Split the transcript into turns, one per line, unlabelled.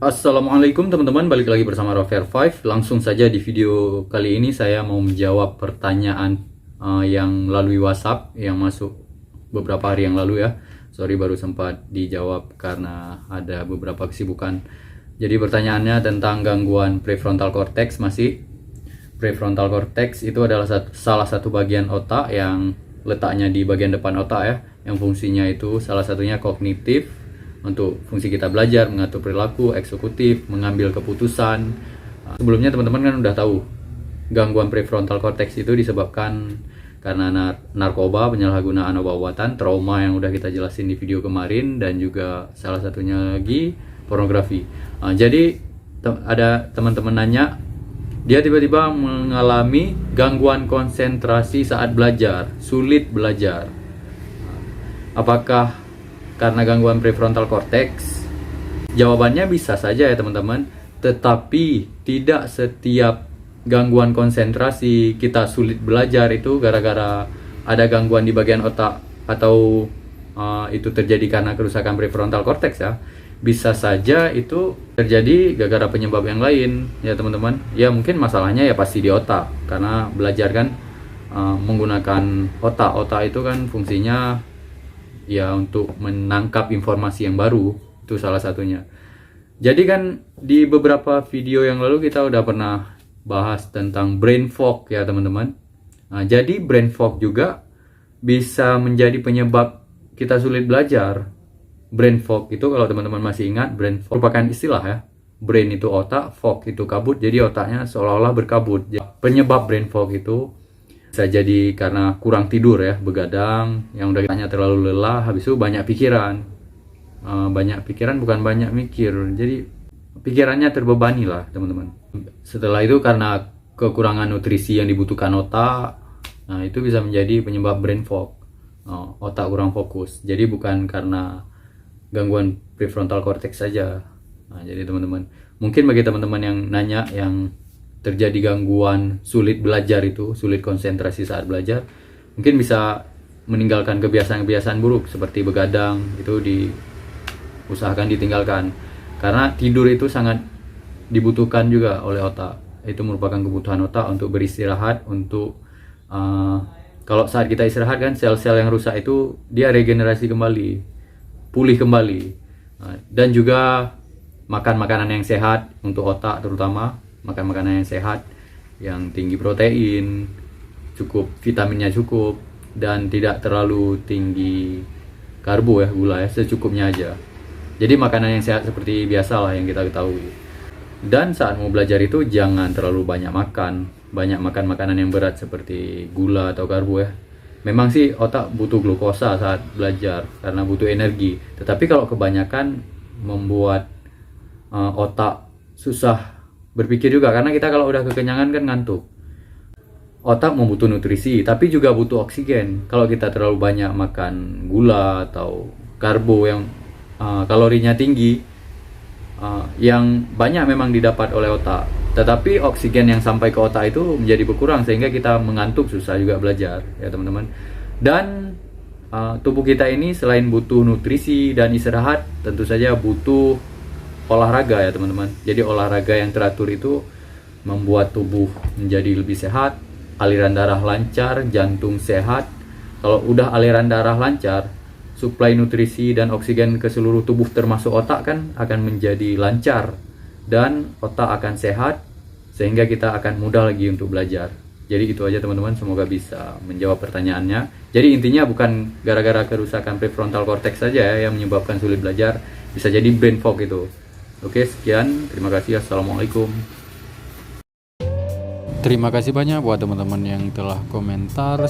Assalamualaikum teman-teman, balik lagi bersama Rover 5. Langsung saja di video kali ini saya mau menjawab pertanyaan yang melalui WhatsApp yang masuk beberapa hari yang lalu ya. Sorry baru sempat dijawab karena ada beberapa kesibukan. Jadi pertanyaannya tentang gangguan prefrontal cortex masih. Prefrontal cortex itu adalah salah satu bagian otak yang letaknya di bagian depan otak ya, yang fungsinya itu salah satunya kognitif, untuk fungsi kita belajar, mengatur perilaku, eksekutif, mengambil keputusan. Sebelumnya teman-teman kan udah tahu gangguan prefrontal cortex itu disebabkan karena narkoba, penyalahgunaan obat-obatan, trauma yang udah kita jelasin di video kemarin, dan juga salah satunya lagi pornografi. Jadi ada teman-teman nanya, dia tiba-tiba mengalami gangguan konsentrasi saat belajar, sulit belajar. Apakah karena gangguan prefrontal cortex? Jawabannya bisa saja ya teman-teman, tetapi tidak setiap gangguan konsentrasi kita sulit belajar itu gara-gara ada gangguan di bagian otak atau itu terjadi karena kerusakan prefrontal cortex ya. Bisa saja itu terjadi gara-gara penyebab yang lain ya teman-teman. Ya mungkin masalahnya ya pasti di otak, karena belajar kan menggunakan otak. Otak itu kan fungsinya ya untuk menangkap informasi yang baru, itu salah satunya. Jadi kan di beberapa video yang lalu kita udah pernah bahas tentang brain fog ya teman-teman. Jadi brain fog juga bisa menjadi penyebab kita sulit belajar. Brain fog itu kalau teman-teman masih ingat, brain fog merupakan istilah ya. Brain itu otak, fog itu kabut, jadi otaknya seolah-olah berkabut. Penyebab brain fog itu bisa jadi karena kurang tidur ya, begadang, yang udah tanya terlalu lelah, habis itu banyak pikiran. Banyak pikiran bukan banyak mikir, jadi pikirannya terbebani lah teman-teman. Setelah itu karena kekurangan nutrisi yang dibutuhkan otak, nah itu bisa menjadi penyebab brain fog, otak kurang fokus. Jadi bukan karena gangguan prefrontal cortex saja. Nah, jadi teman-teman, mungkin bagi teman-teman yang nanya, yang terjadi gangguan sulit belajar itu, sulit konsentrasi saat belajar, mungkin bisa meninggalkan kebiasaan-kebiasaan buruk seperti begadang, itu diusahakan ditinggalkan, karena tidur itu sangat dibutuhkan juga oleh otak. Itu merupakan kebutuhan otak untuk beristirahat, untuk kalau saat kita istirahat kan sel-sel yang rusak itu dia regenerasi kembali, pulih kembali. Dan juga makan makanan yang sehat untuk otak, terutama makan makanan yang sehat, yang tinggi protein, cukup vitaminnya cukup, dan tidak terlalu tinggi karbo ya, gula ya, secukupnya aja. Jadi makanan yang sehat seperti biasa lah yang kita ketahui. Dan saat mau belajar itu jangan terlalu banyak makan makanan yang berat seperti gula atau karbo ya. Memang sih otak butuh glukosa saat belajar karena butuh energi, tetapi kalau kebanyakan membuat otak susah berpikir juga, karena kita kalau udah kekenyangan kan ngantuk. Otak membutuh nutrisi tapi juga butuh oksigen. Kalau kita terlalu banyak makan gula atau karbo yang kalorinya tinggi, yang banyak memang didapat oleh otak, tetapi oksigen yang sampai ke otak itu menjadi berkurang sehingga kita mengantuk, susah juga belajar ya teman-teman. Dan tubuh kita ini selain butuh nutrisi dan istirahat, tentu saja butuh olahraga ya teman-teman. Jadi olahraga yang teratur itu membuat tubuh menjadi lebih sehat, aliran darah lancar, jantung sehat. Kalau udah aliran darah lancar, suplai nutrisi dan oksigen ke seluruh tubuh termasuk otak kan akan menjadi lancar, dan otak akan sehat sehingga kita akan mudah lagi untuk belajar. Jadi itu aja teman-teman, semoga bisa menjawab pertanyaannya. Jadi intinya bukan gara-gara kerusakan prefrontal cortex saja ya yang menyebabkan sulit belajar, bisa jadi brain fog itu. Oke, sekian. Terima kasih. Assalamualaikum.
Terima kasih banyak buat teman-teman yang telah komentar.